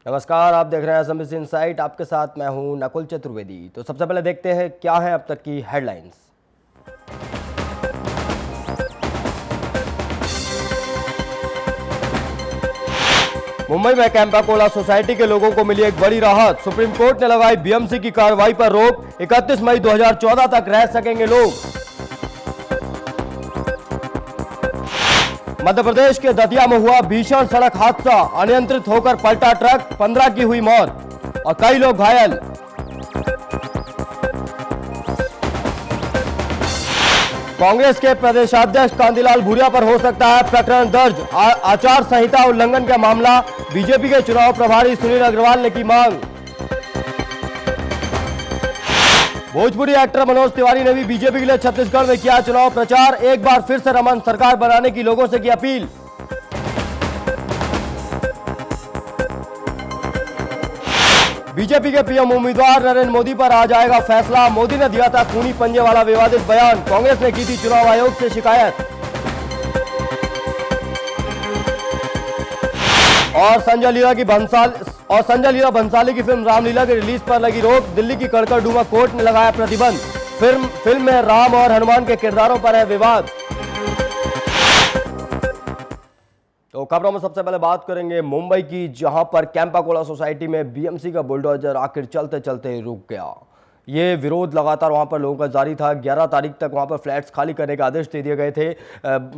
नमस्कार, आप देख रहे हैं एसएमबीसी इनसाइट। आपके साथ मैं हूं नकुल चतुर्वेदी। तो सबसे पहले देखते हैं क्या है अब तक की हेडलाइंस। मुंबई में कैंपाकोला सोसाइटी के लोगों को मिली एक बड़ी राहत। सुप्रीम कोर्ट ने लगाई बीएमसी की कार्रवाई पर रोक। 31 मई 2014 तक रह सकेंगे लोग। मध्य प्रदेश के दतिया में हुआ भीषण सड़क हादसा। अनियंत्रित होकर पलटा ट्रक, 15 की हुई मौत और कई लोग घायल। कांग्रेस के प्रदेशाध्यक्ष कांतिलाल भूरिया पर हो सकता है प्रकरण दर्ज। आचार संहिता उल्लंघन का मामला। बीजेपी के चुनाव प्रभारी सुनील अग्रवाल ने की मांग। भोजपुरी एक्टर मनोज तिवारी ने भी बीजेपी के लिए छत्तीसगढ़ में किया चुनाव प्रचार। एक बार फिर से रमन सरकार बनाने की लोगों से की अपील। बीजेपी के पीएम उम्मीदवार नरेंद्र मोदी पर आ जाएगा फैसला। मोदी ने दिया था खूनी पंजे वाला विवादित बयान। कांग्रेस ने की थी चुनाव आयोग से शिकायत। और संजय लीला भंसाली की फिल्म रामलीला के रिलीज पर लगी रोक। दिल्ली की कड़कड़डूमा कोर्ट ने लगाया प्रतिबंध। फिल्म में राम और हनुमान के किरदारों पर है विवाद। तो खबरों में सबसे पहले बात करेंगे मुंबई की, जहां पर कैंपाकोला सोसाइटी में बीएमसी का बुलडोजर आखिर चलते चलते रुक गया। ये विरोध लगातार वहां पर लोगों का जारी था। 11 तारीख तक वहां पर फ्लैट्स खाली करने के आदेश दे दिए गए थे।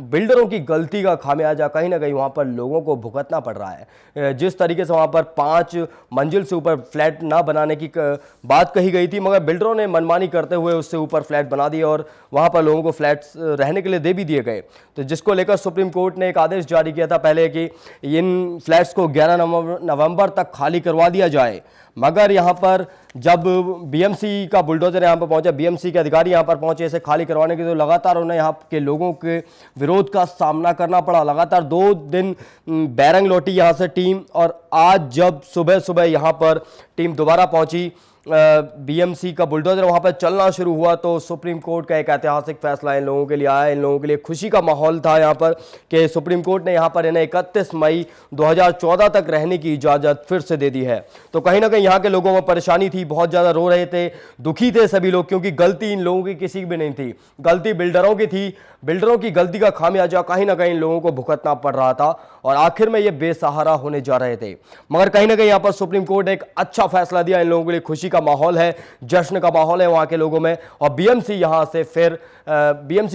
बिल्डरों की गलती का खामियाजा कहीं ना कहीं वहां पर लोगों को भुगतना पड़ रहा है। जिस तरीके से वहां पर 5 मंजिल से ऊपर फ्लैट ना बनाने की बात कही गई थी, मगर बिल्डरों ने मनमानी करते हुए उससे ऊपर फ्लैट बना दिए और वहां पर लोगों को फ्लैट्स रहने के लिए दे भी दिए गए। तो जिसको लेकर सुप्रीम कोर्ट ने एक आदेश जारी किया था पहले कि इन फ्लैट्स को 11 नवंबर तक खाली करवा दिया जाए। मगर यहाँ पर जब बीएमसी का बुलडोजर यहाँ पर पहुंचा, बीएमसी के अधिकारी यहाँ पर पहुंचे इसे खाली करवाने के, तो लगातार उन्हें यहाँ के लोगों के विरोध का सामना करना पड़ा। लगातार 2 दिन बैरंग लौटी यहाँ से टीम, और आज जब सुबह सुबह यहाँ पर टीम दोबारा पहुंची, बीएमसी का बुलडोजर वहां पर चलना शुरू हुआ, तो सुप्रीम कोर्ट का एक ऐतिहासिक फैसला इन लोगों के लिए आया। इन लोगों के लिए खुशी का माहौल था यहाँ पर कि सुप्रीम कोर्ट ने यहाँ पर इन्हें 31 मई 2014 तक रहने की इजाजत फिर से दे दी है। तो कहीं ना कहीं यहाँ के लोगों में परेशानी थी, बहुत ज्यादा रो रहे थे, दुखी थे सभी लोग, क्योंकि गलती इन लोगों की किसी की भी नहीं थी, गलती बिल्डरों की थी। बिल्डरों की गलती का खामियाजा कहीं ना कहीं लोगों को भुगतना पड़ रहा था और आखिर में ये बेसहारा होने जा रहे थे। मगर कहीं ना कहीं यहाँ पर सुप्रीम कोर्ट ने एक अच्छा फैसला दिया। इन लोगों के लिए खुशी का माहौल है, जश्न का माहौल है वहां के लोगों में। और बीएमसी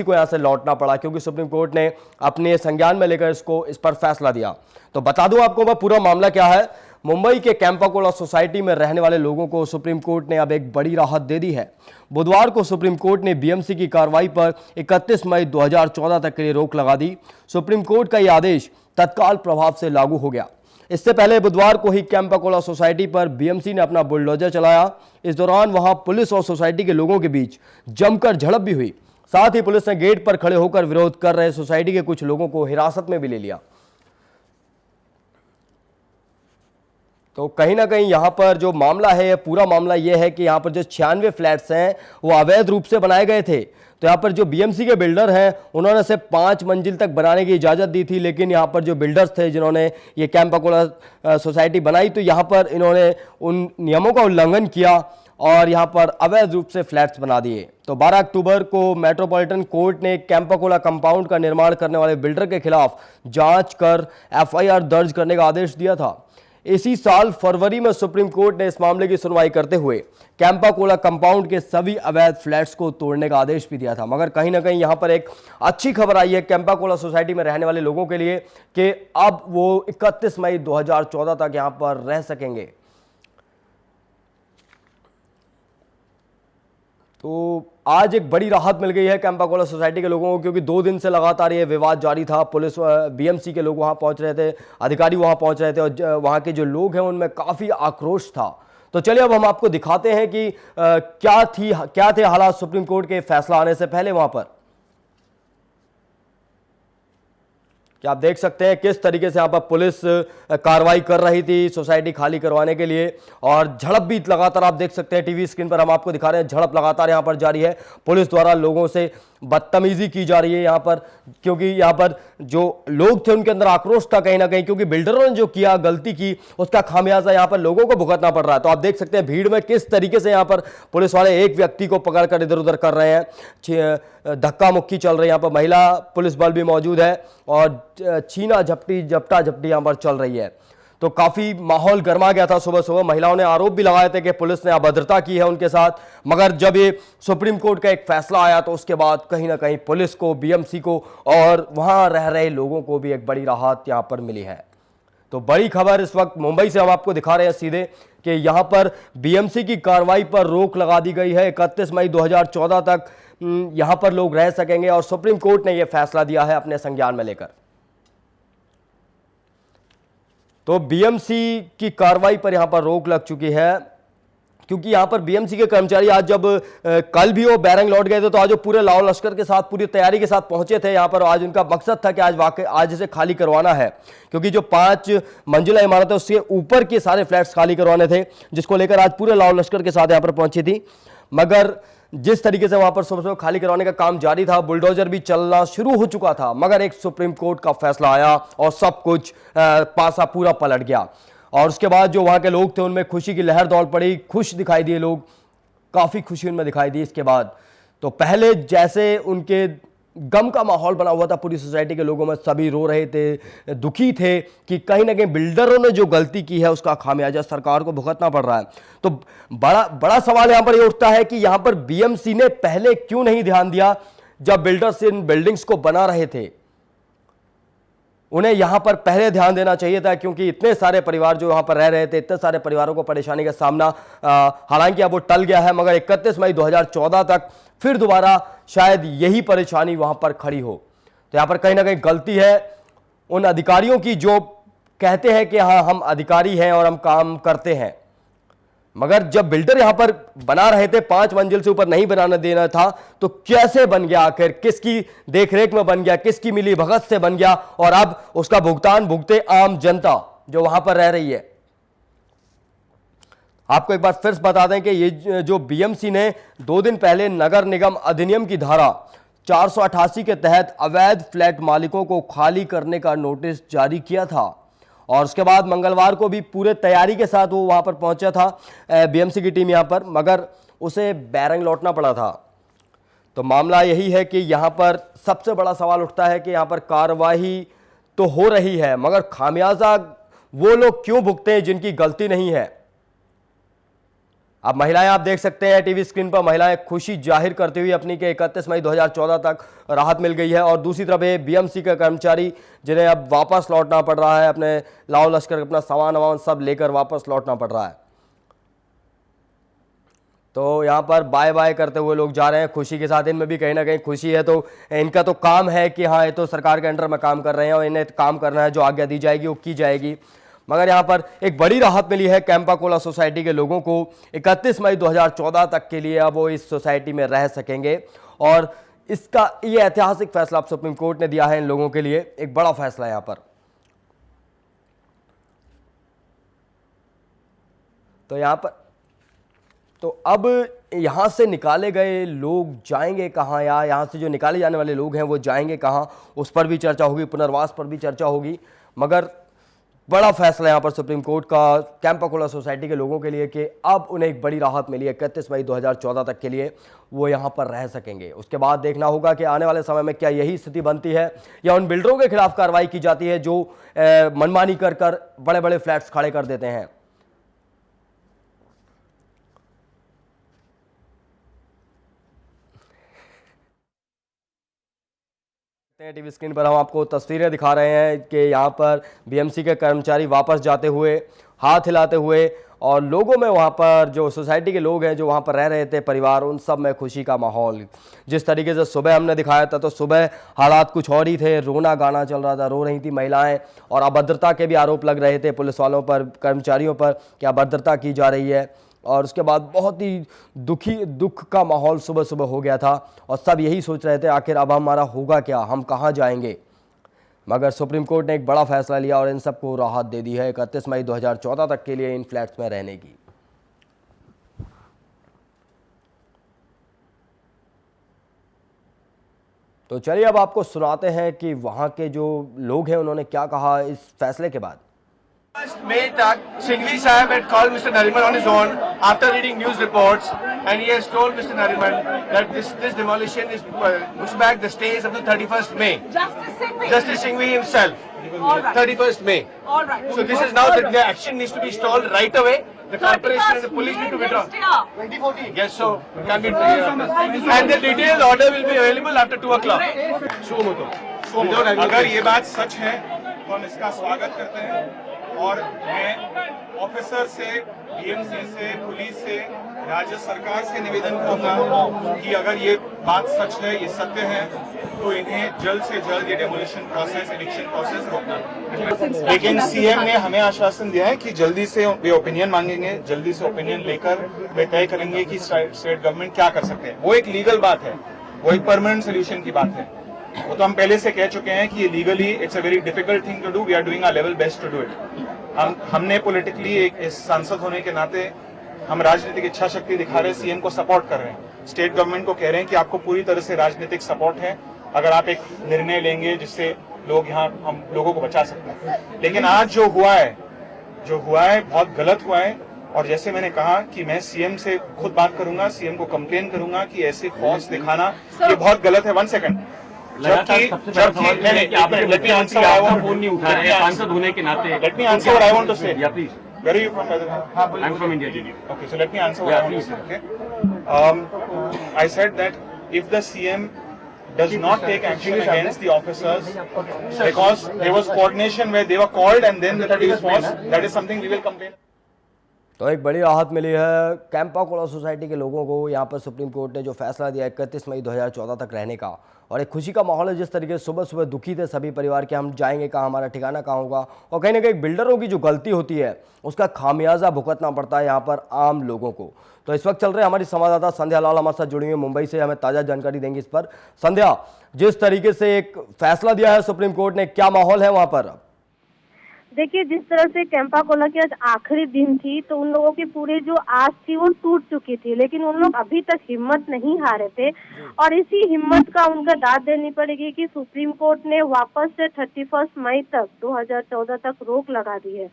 को यहां से लौटना पड़ा, क्योंकि सुप्रीम कोर्ट ने अपने संज्ञान में लेकर इस पर फैसला दिया। तो बता दूं आपको मैं पूरा मामला क्या है। मुंबई के कैंपाकोला सोसाइटी में रहने वाले लोगों को सुप्रीम कोर्ट ने अब एक बड़ी राहत दे दी है। बुधवार को सुप्रीम कोर्ट ने बीएमसी की कार्रवाई पर 31 मई 2014 तक के लिए रोक लगा दी। सुप्रीम कोर्ट का यह आदेश तत्काल प्रभाव से लागू हो गया। इससे पहले बुधवार को ही कैंपाकोला सोसाइटी पर बीएमसी ने अपना बुलडोजर चलाया। इस दौरान वहां पुलिस और सोसाइटी के लोगों के बीच जमकर झड़प भी हुई। साथ ही पुलिस ने गेट पर खड़े होकर विरोध कर रहे सोसाइटी के कुछ लोगों को हिरासत में भी ले लिया। तो कहीं ना कहीं यहाँ पर जो मामला है, पूरा मामला यह है कि यहाँ पर जो 96 फ्लैट्स हैं वो अवैध रूप से बनाए गए थे। तो यहाँ पर जो बीएमसी के बिल्डर हैं उन्होंने सिर्फ 5 मंजिल तक बनाने की इजाज़त दी थी, लेकिन यहाँ पर जो बिल्डर्स थे जिन्होंने ये कैंपाकोला सोसाइटी बनाई, तो यहाँ पर इन्होंने उन नियमों का उल्लंघन किया और यहाँ पर अवैध रूप से फ्लैट्स बना दिए। तो 12 अक्टूबर को मेट्रोपॉलिटन कोर्ट ने कैंपाकोला कंपाउंड का निर्माण करने वाले बिल्डर के खिलाफ जांच कर एफआईआर दर्ज करने का आदेश दिया था। इसी साल फरवरी में सुप्रीम कोर्ट ने इस मामले की सुनवाई करते हुए कैंपाकोला कंपाउंड के सभी अवैध फ्लैट्स को तोड़ने का आदेश भी दिया था। मगर कहीं ना कहीं यहां पर एक अच्छी खबर आई है कैंपाकोला सोसाइटी में रहने वाले लोगों के लिए कि अब वो 31 मई 2014 तक यहां पर रह सकेंगे। तो आज एक बड़ी राहत मिल गई है कैंपाकोला सोसाइटी के लोगों को, क्योंकि 2 दिन से लगातार ये विवाद जारी था। पुलिस, बीएमसी के लोग वहां पहुंच रहे थे, अधिकारी वहां पहुंच रहे थे और वहां के जो लोग हैं उनमें काफ़ी आक्रोश था। तो चलिए अब हम आपको दिखाते हैं कि क्या थे हालात सुप्रीम कोर्ट के फैसला आने से पहले वहां पर। कि आप देख सकते हैं किस तरीके से यहाँ पर पुलिस कार्रवाई कर रही थी सोसाइटी खाली करवाने के लिए, और झड़प भी लगातार आप देख सकते हैं टीवी स्क्रीन पर हम आपको दिखा रहे हैं। झड़प लगातार यहाँ पर जारी है, पुलिस द्वारा लोगों से बदतमीजी की जा रही है यहाँ पर, क्योंकि यहाँ पर जो लोग थे उनके अंदर आक्रोश था कहीं ना कहीं, क्योंकि बिल्डरों ने जो किया, गलती की, उसका खामियाजा यहां पर लोगों को भुगतना पड़ रहा है। तो आप देख सकते हैं भीड़ में किस तरीके से यहां पर पुलिस वाले एक व्यक्ति को पकड़कर इधर उधर कर रहे हैं, धक्का मुक्की चल रही है। यहां पर महिला पुलिस बल भी मौजूद है और छीना झपटी झपटा झपटी यहां पर चल रही है। तो काफी माहौल गर्मा गया था सुबह सुबह। महिलाओं ने आरोप भी लगाए थे कि पुलिस ने अभद्रता की है उनके साथ, मगर जब ये सुप्रीम कोर्ट का एक फैसला आया तो उसके बाद कहीं ना कहीं पुलिस को, बीएमसी को और वहां रह रहे लोगों को भी एक बड़ी राहत यहां पर मिली है। तो बड़ी खबर इस वक्त मुंबई से हम आपको दिखा रहे हैं सीधे कि यहां पर बीएमसी की कार्रवाई पर रोक लगा दी गई है। 31 मई 2014 तक यहां पर लोग रह सकेंगे और सुप्रीम कोर्ट ने यह फैसला दिया है अपने संज्ञान में लेकर। तो बीएमसी की कार्रवाई पर यहां पर रोक लग चुकी है, क्योंकि यहां पर बीएमसी के कर्मचारी आज जब कल भी वो बैरंग लौट गए थे तो आज वो पूरे लाओ लश्कर के साथ, पूरी तैयारी के साथ पहुंचे थे यहां पर। आज उनका मकसद था कि आज इसे खाली करवाना है, क्योंकि जो 5 मंजिला इमारत है उसके ऊपर के सारे फ्लैट्स खाली करवाने थे, जिसको लेकर आज पूरे लाओ लश्कर के साथ यहां पर पहुंची थी। मगर जिस तरीके से वहां पर सुबह खाली करवाने का काम जारी था, बुलडोजर भी चलना शुरू हो चुका था, मगर एक सुप्रीम कोर्ट का फैसला आया और सब कुछ पासा पूरा पलट गया। और उसके बाद जो वहां के लोग थे उनमें खुशी की लहर दौड़ पड़ी, खुश दिखाई दिए लोग, काफी खुशी उनमें दिखाई दी। इसके बाद तो पहले जैसे उनके गम का माहौल बना हुआ था पूरी सोसाइटी के लोगों में, सभी रो रहे थे, दुखी थे कि कहीं ना कहीं बिल्डरों ने जो गलती की है उसका खामियाजा सरकार को भुगतना पड़ रहा है। तो बड़ा सवाल यहां पर यह उठता है कि यहां पर बीएमसी ने पहले क्यों नहीं ध्यान दिया जब बिल्डर्स इन बिल्डिंग्स को बना रहे थे। उन्हें यहां पर पहले ध्यान देना चाहिए था, क्योंकि इतने सारे परिवार जो यहां पर रह रहे थे, इतने सारे परिवारों को परेशानी का सामना, हालांकि अब वो टल गया है, मगर 31 मई 2014 तक फिर दोबारा शायद यही परेशानी वहां पर खड़ी हो। तो यहां पर कहीं ना कहीं गलती है उन अधिकारियों की जो कहते हैं कि हाँ हम अधिकारी हैं और हम काम करते हैं, मगर जब बिल्डर यहां पर बना रहे थे, 5 मंजिल से ऊपर नहीं बनाने देना था, तो कैसे बन गया आखिर, किसकी देखरेख में बन गया, किसकी मिली भगत से बन गया, और अब उसका भुगतान भुगते आम जनता जो वहां पर रह रही है। आपको एक बार फिर बता दें कि ये जो बीएमसी ने 2 दिन पहले नगर निगम अधिनियम की धारा 488 के तहत अवैध फ्लैट मालिकों को खाली करने का नोटिस जारी किया था, और उसके बाद मंगलवार को भी पूरे तैयारी के साथ वो वहां पर पहुंचा था बीएमसी की टीम यहां पर, मगर उसे बैरंग लौटना पड़ा था। तो मामला यही है कि यहां पर सबसे बड़ा सवाल उठता है कि यहां पर कार्रवाई तो हो रही है, मगर खामियाजा वो लोग क्यों भुगते हैं जिनकी गलती नहीं है। अब महिलाएं आप देख सकते हैं टीवी स्क्रीन पर, महिलाएं खुशी जाहिर करते हुए अपनी के 31 मई 2014 तक राहत मिल गई है, और दूसरी तरफ ये बीएमसी के कर्मचारी जिन्हें अब वापस लौटना पड़ रहा है, अपने लाओ लश्कर अपना सामान वामान सब लेकर वापस लौटना पड़ रहा है। तो यहां पर बाय बाय करते हुए लोग जा रहे हैं खुशी के साथ। इनमें भी कहीं ना कहीं खुशी है, तो इनका तो काम है कि हाँ ये तो सरकार के अंडर में काम कर रहे हैं और इन्हें काम करना है, जो आज्ञा दी जाएगी वो की जाएगी। मगर यहां पर एक बड़ी राहत मिली है कैंपा कोला सोसाइटी के लोगों को। 31 मई 2014 तक के लिए अब वो इस सोसाइटी में रह सकेंगे, और इसका ये ऐतिहासिक फैसला सुप्रीम कोर्ट ने दिया है इन लोगों के लिए, एक बड़ा फैसला यहां पर। तो यहां पर तो अब यहां से निकाले गए लोग जाएंगे कहां, या यहां से जो निकाले जाने वाले लोग हैं वो जाएंगे कहां, उस पर भी चर्चा होगी, पुनर्वास पर भी चर्चा होगी। मगर बड़ा फैसला यहां पर सुप्रीम कोर्ट का कैंपा कोला सोसाइटी के लोगों के लिए कि अब उन्हें एक बड़ी राहत मिली है। 31 मई 2014 तक के लिए वो यहां पर रह सकेंगे। उसके बाद देखना होगा कि आने वाले समय में क्या यही स्थिति बनती है, या उन बिल्डरों के खिलाफ कार्रवाई की जाती है जो मनमानी कर बड़े बड़े फ्लैट्स खड़े कर देते हैं। टीवी स्क्रीन पर हम आपको तस्वीरें दिखा रहे हैं कि यहाँ पर बीएमसी के कर्मचारी वापस जाते हुए, हाथ हिलाते हुए, और लोगों में वहाँ पर जो सोसाइटी के लोग हैं जो वहाँ पर रह रहे थे परिवार, उन सब में खुशी का माहौल। जिस तरीके से सुबह हमने दिखाया था तो सुबह हालात कुछ और ही थे, रोना गाना चल रहा था, रो रही थी महिलाएं, और अभद्रता के भी आरोप लग रहे थे पुलिस वालों पर, कर्मचारियों पर कि अभद्रता की जा रही है। और उसके बाद बहुत ही दुख का माहौल सुबह सुबह हो गया था, और सब यही सोच रहे थे आखिर अब हमारा होगा क्या, हम कहाँ जाएंगे। मगर सुप्रीम कोर्ट ने एक बड़ा फैसला लिया और इन सबको राहत दे दी है 31 मई 2014 तक के लिए इन फ्लैट्स में रहने की। तो चलिए अब आपको सुनाते हैं कि वहां के जो लोग हैं उन्होंने क्या कहा इस फैसले के बाद। May that Singhvi Sahib had called Mr. Nariman on his own after reading news reports, and he has told Mr. Nariman that this demolition is pushed back the stays of the 31st May. Justice Singhvi himself. All right. 31st May. All right. So this is now that the action needs to be stalled right away. The corporation and the police need to withdraw. 2014. Yes, so it can be. And the detailed order will be available after 2 o'clock. सुमोतो अगर ये बात सच है तो हम इसका स्वागत करते हैं और मैं ऑफिसर से, बीएमसी से, पुलिस से, राज्य सरकार से निवेदन करूंगा कि अगर ये बात सच है, ये सत्य है, तो इन्हें जल्द से जल्द ये डेमोलिशन प्रोसेस, इविक्शन प्रोसेस रोकना। लेकिन सीएम ने हमें आश्वासन दिया है कि जल्दी से वे ओपिनियन मांगेंगे, जल्दी से ओपिनियन लेकर वे तय करेंगे कि स्टेट गवर्नमेंट क्या कर सकते हैं। वो एक लीगल बात है, वो एक परमानेंट सोल्यूशन की बात है। वो तो हम पहले से कह चुके हैं कि ये legally it's a very difficult thing to do, we are doing our level best to do it. हमने पॉलिटिकली एक इस सांसद होने के नाते हम राजनीतिक इच्छा शक्ति दिखा रहे हैं, सीएम को सपोर्ट कर रहे हैं, स्टेट गवर्नमेंट को कह रहे हैं कि आपको पूरी तरह से राजनीतिक सपोर्ट है अगर आप एक निर्णय लेंगे जिससे लोग यहाँ हम लोगों को बचा सकते हैं। लेकिन आज जो हुआ है बहुत गलत हुआ है, और जैसे मैंने कहा कि मैं सीएम से खुद बात करूंगा, सीएम को कंप्लेन करूंगा कि ऐसे फौज दिखाना ये बहुत गलत है। 1 सेकंड, फोन नहीं उठा रहे सांसद होने के नाते। Let me answer what I want to say. Yeah, please. Where are you from, brother? I'm from India, ji. Okay, so let me answer what I want to say. Okay. I said that if the CM does not take action against the officers because there was coordination where they were called and then the police force, that is something we will complain. तो एक बड़ी राहत मिली है Campa Cola society के लोगों को। यहाँ पर सुप्रीम कोर्ट ने जो फैसला दिया 31 मई 2014 तक रहने का, और एक खुशी का माहौल है। जिस तरीके से सुबह सुबह दुखी थे सभी परिवार के, हम जाएंगे कहाँ, हमारा ठिकाना कहाँ होगा, और कहीं ना कहीं बिल्डरों की जो गलती होती है उसका खामियाजा भुगतना पड़ता है यहाँ पर आम लोगों को। तो इस वक्त चल रहे हमारी संवाददाता संध्या लाल हमारे साथ जुड़ी हुई है मुंबई से, हमें ताज़ा जानकारी देंगी इस पर। संध्या, जिस तरीके से एक फैसला दिया है सुप्रीम कोर्ट ने, क्या माहौल है वहाँ पर? देखिए, जिस तरह से कैंपा कोला की आज आखिरी दिन थी तो उन लोगों की पूरी जो आस थी वो टूट चुकी थी, लेकिन उन लोग अभी तक हिम्मत नहीं हारे थे, और इसी हिम्मत का उनका दाद देनी पड़ेगी कि सुप्रीम कोर्ट ने वापस से 31 मई तक 2014 तक रोक लगा दी है।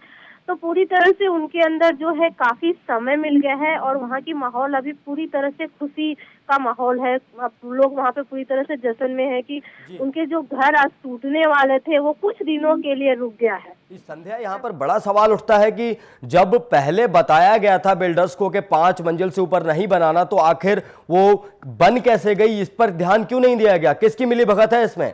तो पूरी तरह से उनके अंदर जो है काफी समय मिल गया है, और वहाँ की माहौल अभी पूरी तरह से खुशी का माहौल है। अब लोग वहाँ पे पूरी तरह से जश्न में है कि उनके जो घर आज टूटने वाले थे वो कुछ दिनों के लिए रुक गया है। इस संध्या, यहाँ पर बड़ा सवाल उठता है कि जब पहले बताया गया था बिल्डर्स को कि 5 मंजिल से ऊपर नहीं बनाना, तो आखिर वो बन कैसे गई? इस पर ध्यान क्यों नहीं दिया गया? किसकी मिलीभगत है इसमें?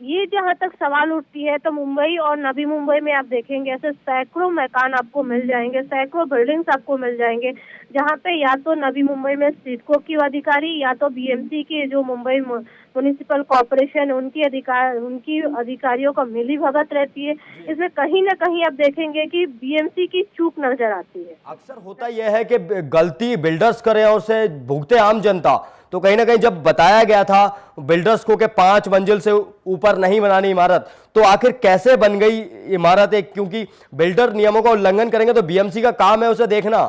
ये जहाँ तक सवाल उठती है तो मुंबई और नवी मुंबई में आप देखेंगे ऐसे सैकड़ों मकान आपको मिल जाएंगे, सैकड़ों बिल्डिंग्स आपको मिल जाएंगे, जहाँ पे या तो नवी मुंबई में सिडको की अधिकारी या तो बीएमसी के जो मुंबई म्युनिसिपल कॉर्पोरेशन उनकी अधिकारियों का मिली भगत रहती है। इसमें कहीं ना कहीं आप देखेंगे कि बीएमसी की चूक नजर आती है। अक्सर होता यह है कि गलती बिल्डर्स करे और उसे भुगते आम जनता। तो कहीं ना कहीं जब बताया गया था बिल्डर्स को कि 5 मंजिल से ऊपर नहीं बनानी इमारत, तो आखिर कैसे बन गई इमारत एक? क्योंकि बिल्डर नियमों का उल्लंघन करेंगे तो बीएमसी का काम है उसे देखना।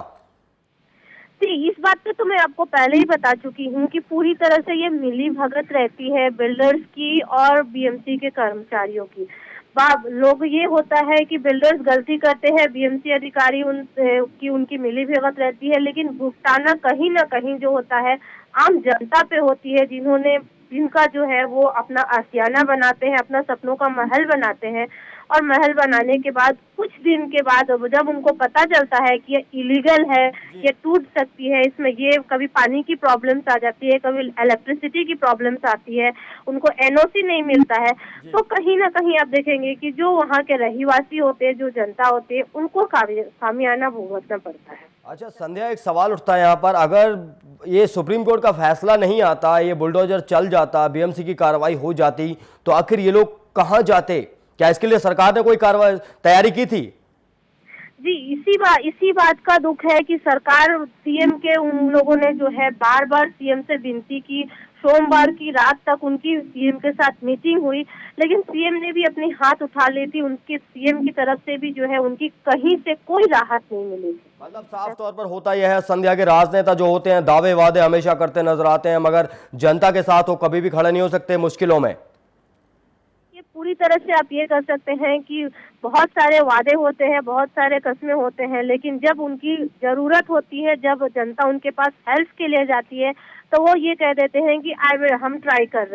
इस बात पे तो मैं आपको पहले ही बता चुकी हूँ कि पूरी तरह से ये मिली भगत रहती है बिल्डर्स की और बीएमसी के कर्मचारियों की। लोग ये होता है कि बिल्डर्स गलती करते हैं, बीएमसी अधिकारी उनकी मिली भगत रहती है, लेकिन भुगताना कहीं ना कहीं जो होता है आम जनता पे होती है, जिनका जो है वो अपना आशियाना बनाते हैं, अपना सपनों का महल बनाते हैं, और महल बनाने के बाद कुछ दिन के बाद जब उनको पता चलता है कि ये इलीगल है, ये टूट सकती है, इसमें ये कभी पानी की प्रॉब्लम्स आ जाती है, कभी इलेक्ट्रिसिटी की प्रॉब्लम्स आती है, उनको एनओसी नहीं मिलता है, तो कहीं ना कहीं आप देखेंगे कि जो वहाँ के रहीवासी होते हैं, जो जनता होती है, उनको खामियाना भुगतना पड़ता है। अच्छा संध्या, एक सवाल उठता है यहाँ पर, अगर ये सुप्रीम कोर्ट का फैसला नहीं आता, ये बुलडोजर चल जाता, बीएमसी की कार्रवाई हो जाती, तो आखिर ये लोग कहाँ जाते? क्या इसके लिए सरकार ने कोई कार्रवाई तैयारी की थी? जी, इसी बात का दुख है कि सरकार सीएम के उन लोगों ने जो है बार बार सीएम से विनती की, सोमवार की रात तक उनकी सीएम के साथ मीटिंग हुई, लेकिन सीएम ने भी अपनी हाथ उठा ली थी। उनके सीएम की तरफ से भी जो है उनकी कहीं से कोई राहत नहीं मिली थी। मतलब साफ तौर पर होता यह है संध्या के राजनेता जो होते हैं दावे वादे हमेशा करते नजर आते हैं, मगर जनता के साथ वो कभी भी खड़े नहीं हो सकते मुश्किलों में। ये पूरी तरह से आप ये कर सकते हैं कि बहुत सारे वादे होते हैं, बहुत सारे कस्में होते हैं, लेकिन जब उनकी जरूरत होती है, जब जनता उनके पास हेल्प के लिए जाती है, तो वो ये कह देते हैं कि हम ट्राई कर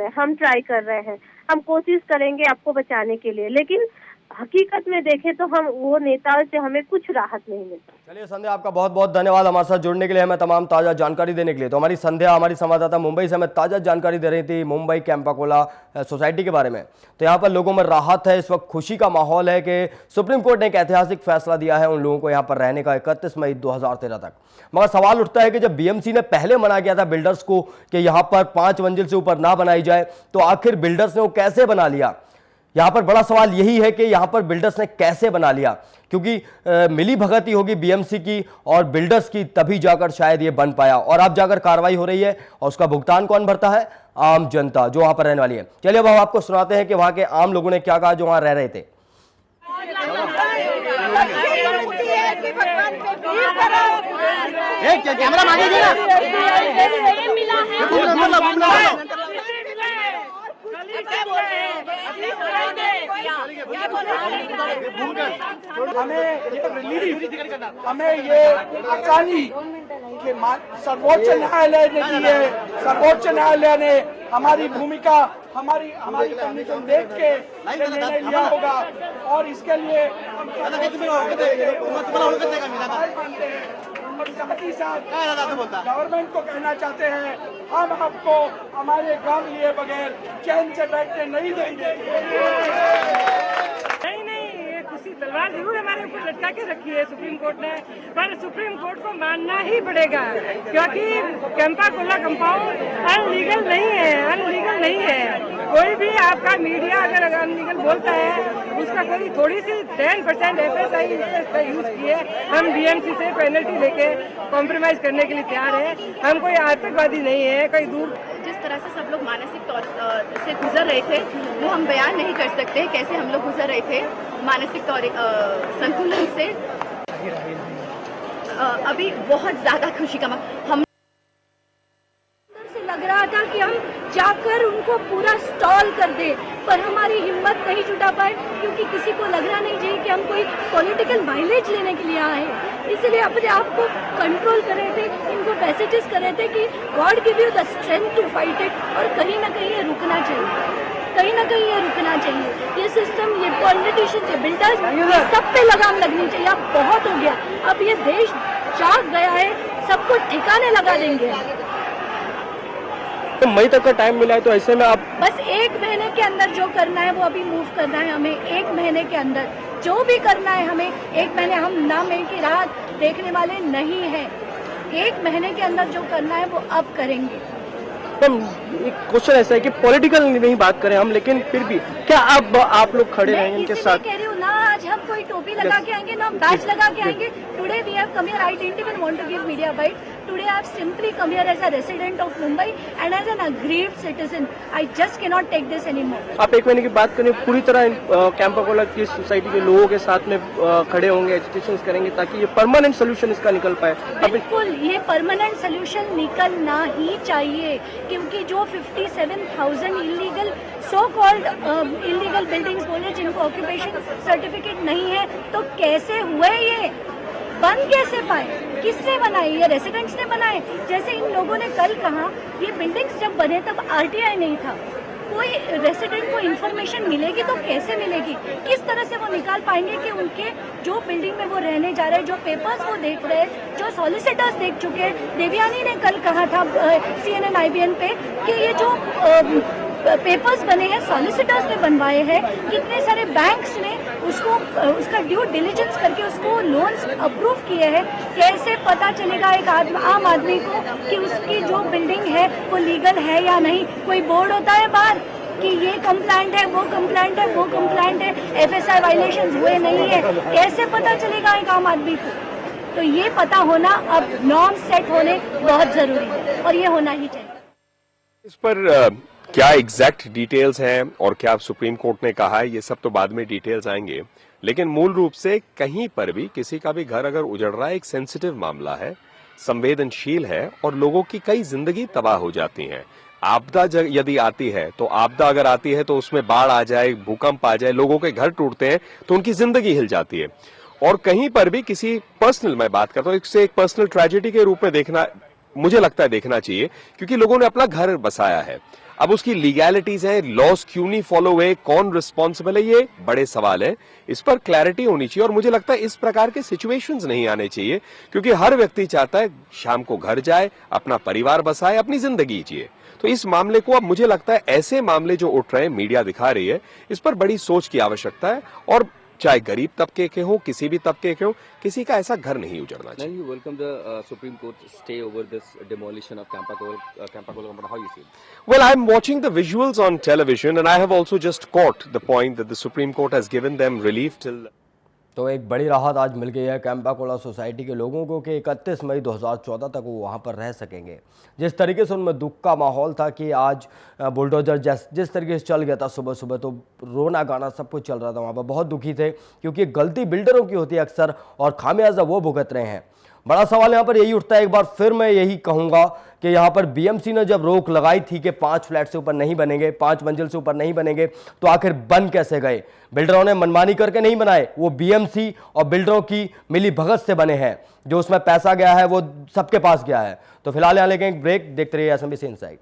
रहे हैं, हम कोशिश करेंगे आपको बचाने के लिए। लेकिन हकीकत में देखें तो हम वो नेताओं से हमें कुछ राहत नहीं मिलती। चलिए संध्या, आपका बहुत बहुत धन्यवाद हमारे साथ जुड़ने के लिए, हमें तमाम ताज़ा जानकारी देने के लिए। तो हमारी संध्या, हमारी संवाददाता मुंबई से हमें ताज़ा जानकारी दे रही थी मुंबई केम्पाकोला सोसाइटी के बारे में। तो यहाँ पर लोगों में राहत है, इस वक्त खुशी का माहौल है कि सुप्रीम कोर्ट ने एक ऐतिहासिक फैसला दिया है उन लोगों को यहाँ पर रहने का 31 मई 2013 तक। मगर सवाल उठता है कि जब बीएमसी ने पहले मना किया था बिल्डर्स को कि यहाँ पर 5 मंजिल से ऊपर ना बनाई जाए, तो आखिर बिल्डर्स ने वो कैसे बना लिया? यहाँ पर बड़ा सवाल यही है कि यहाँ पर बिल्डर्स ने कैसे बना लिया, क्योंकि मिली भगत ही होगी बीएमसी की और बिल्डर्स की, तभी जाकर शायद ये बन पाया। और अब जाकर कार्रवाई हो रही है और उसका भुगतान कौन भरता है? आम जनता जो वहां पर रहने वाली है। चलिए अब हम आपको सुनाते हैं कि वहां के आम लोगों ने क्या कहा जो वहां रह रहे थे। कैमरा मांगे हमें ये आसानी कि सर्वोच्च न्यायालय ने दी है। सर्वोच्च न्यायालय ने हमारी भूमिका, हमारी कंडीशन देख के निर्णय लिया होगा और इसके लिए हम और साथ ही साथ गवर्नमेंट को कहना चाहते हैं, हम आपको हमारे काम लिए बगैर चैन से बैठने नहीं देंगे। तलवार जरूर हमारे ऊपर लटका के रखी है सुप्रीम कोर्ट ने, पर सुप्रीम कोर्ट को मानना ही पड़ेगा, क्योंकि केम्पाकोला कंपाउंड अनलीगल नहीं है। कोई भी आपका मीडिया अगर अनलीगल बोलता है, उसका कोई थोड़ी सी 10% FSI यूज किए, हम बीएमसी से पेनल्टी लेके कॉम्प्रोमाइज करने के लिए तैयार है। हम कोई आतंकवादी नहीं है, कोई दूर। जिस तरह से सब लोग मानसिक तौर से गुजर रहे थे, वो हम बयान नहीं कर सकते कैसे हम लोग गुजर रहे थे मानसिक तौर संतुलन से। अभी बहुत ज्यादा खुशी का हम लग रहा था कि हम जाकर उनको पूरा स्टॉल कर दे, पर हमारी हिम्मत नहीं जुटा पाए, क्योंकि किसी को लगना नहीं चाहिए कि हम कोई पॉलिटिकल माइलेज लेने के लिए आए हैं। इसलिए अपने आप को कंट्रोल कर रहे थे, इनको मैसेजेस कर रहे थे कि God give you the strength to fight it, और कहीं ना कहीं ये रुकना चाहिए। ये सिस्टम, ये पॉलिटिशियंस, ये बिल्डर्स, ये सब पे लगाम लगनी चाहिए। अब बहुत हो गया, अब ये देश जाग गया है, सबको ठिकाने लगा देंगे। तो मई तक का टाइम मिला है, तो ऐसे में आप बस 1 महीने के अंदर जो करना है वो अभी मूव करना है हमें। 1 महीने के अंदर जो भी करना है हमें, 1 महीने हम ना मई की रात देखने वाले नहीं है। 1 महीने के अंदर जो करना है वो अब करेंगे। एक क्वेश्चन ऐसा है कि पॉलिटिकल नहीं बात करें हम, लेकिन फिर भी क्या अब आप लोग खड़े रहेंगे इनके साथ? कह रही हूँ ना, आज हम कोई टोपी लगा के आएंगे ना, हम बैच लगा के आएंगे। Today we have come here, I didn't even want to give media byte. Today I have simply come here as a resident of Mumbai and as an aggrieved citizen. I just cannot take this anymore. आप 1 महीने की बात करें, पूरी तरह केम्पाकोला की society के लोगों के साथ में खड़े होंगे, एजुटेशन करेंगे ताकि ये परमानेंट सोल्यूशन इसका निकल पाए। बिल्कुल, ये परमानेंट सोल्यूशन निकलना ही चाहिए, क्योंकि जो 57,000 illegal so called illegal buildings बोले, जिनको ऑक्यूपेशन सर्टिफिकेट नहीं है, तो कैसे हुए ये, बन कैसे पाए, किसने बनाए? ये रेसिडेंट्स ने बनाए। जैसे इन लोगों ने कल कहा, ये बिल्डिंग्स जब बने तब RTI नहीं था। कोई रेसिडेंट को इन्फॉर्मेशन मिलेगी तो कैसे मिलेगी? किस तरह से वो निकाल पाएंगे कि उनके जो बिल्डिंग में वो रहने जा रहे हैं, जो पेपर्स वो देख रहे हैं, जो सॉलिसिटर्स देख चुके हैं। देवयानी ने कल कहा था CNN IBN पे कि ये जो पेपर्स बने हैं सॉलिसिटर्स ने बनवाए हैं, कितने सारे बैंक्स ने उसका ड्यू डिलिजेंस करके उसको लोन्स अप्रूव किए हैं। कैसे पता चलेगा एक आम आदमी को कि उसकी जो बिल्डिंग है वो लीगल है या नहीं? कोई बोर्ड होता है बाहर कि ये कंप्लाइंट है, वो कंप्लाइंट है, वो कंप्लाइंट है, FSI वायलेशन हुए नहीं है, कैसे पता चलेगा एक आम आदमी को? तो ये पता होना, अब नॉर्म सेट होने बहुत जरूरी है और ये होना ही चाहिए। इस पर क्या एग्जैक्ट डिटेल्स हैं और क्या सुप्रीम कोर्ट ने कहा है, ये सब तो बाद में डिटेल्स आएंगे। लेकिन मूल रूप से कहीं पर भी किसी का भी घर अगर उजड़ रहा है, एक सेंसिटिव मामला है, संवेदनशील है और लोगों की कई जिंदगी तबाह हो जाती हैं। आपदा यदि आती है तो आपदा अगर आती है तो उसमें बाढ़ आ जाए, भूकंप आ जाए, लोगों के घर टूटते हैं तो उनकी जिंदगी हिल जाती है। और कहीं पर भी किसी पर्सनल, मैं बात करता हूं, इससे एक पर्सनल ट्रेजेडी के रूप में देखना, मुझे लगता है देखना चाहिए, क्योंकि लोगों ने अपना घर बसाया है। अब उसकी लीगैलिटीज है, लॉस क्यों नहीं फॉलो हुए, कौन रिस्पॉन्सिबल है, ये बड़े सवाल है। इस पर क्लैरिटी होनी चाहिए और मुझे लगता है इस प्रकार के सिचुएशंस नहीं आने चाहिए, क्योंकि हर व्यक्ति चाहता है शाम को घर जाए, अपना परिवार बसाए, अपनी जिंदगी जिए। तो इस मामले को अब मुझे लगता है ऐसे मामले जो उठ रहे हैं, मीडिया दिखा रही है, इस पर बड़ी सोच की आवश्यकता है। और चाहे गरीब तबके के हो, किसी भी तबके के हो, किसी का ऐसा घर नहीं उजड़ना चाहिए। You welcome the Supreme Court stay over this demolition of Campa Kola. How you see it? Well, I'm watching the visuals on television and I have also just caught the point that the Supreme Court has given them relief till... तो एक बड़ी राहत आज मिल गई है Campa Cola society के लोगों को कि 31 मई 2014 तक वो वहाँ पर रह सकेंगे। जिस तरीके से उनमें दुख का माहौल था कि आज बुलडोजर जिस तरीके से चल गया था सुबह सुबह, तो रोना गाना सब कुछ चल रहा था वहाँ पर, बहुत दुखी थे, क्योंकि गलती बिल्डरों की होती है अक्सर और खामियाजा वो भुगत रहे हैं। बड़ा सवाल यहाँ पर यही उठता है, एक बार फिर मैं यही कहूँगा कि यहाँ पर बीएमसी ने जब रोक लगाई थी कि 5 फ्लैट से ऊपर नहीं बनेंगे, 5 मंजिल से ऊपर नहीं बनेंगे, तो आखिर बन कैसे गए? बिल्डरों ने मनमानी करके नहीं बनाए, वो बीएमसी और बिल्डरों की मिली भगत से बने हैं। जो उसमें पैसा गया है वो सबके पास गया है। तो फिलहाल यहाँ लेके एक ब्रेक, देखते रहिए एसएमबीसी इनसाइड।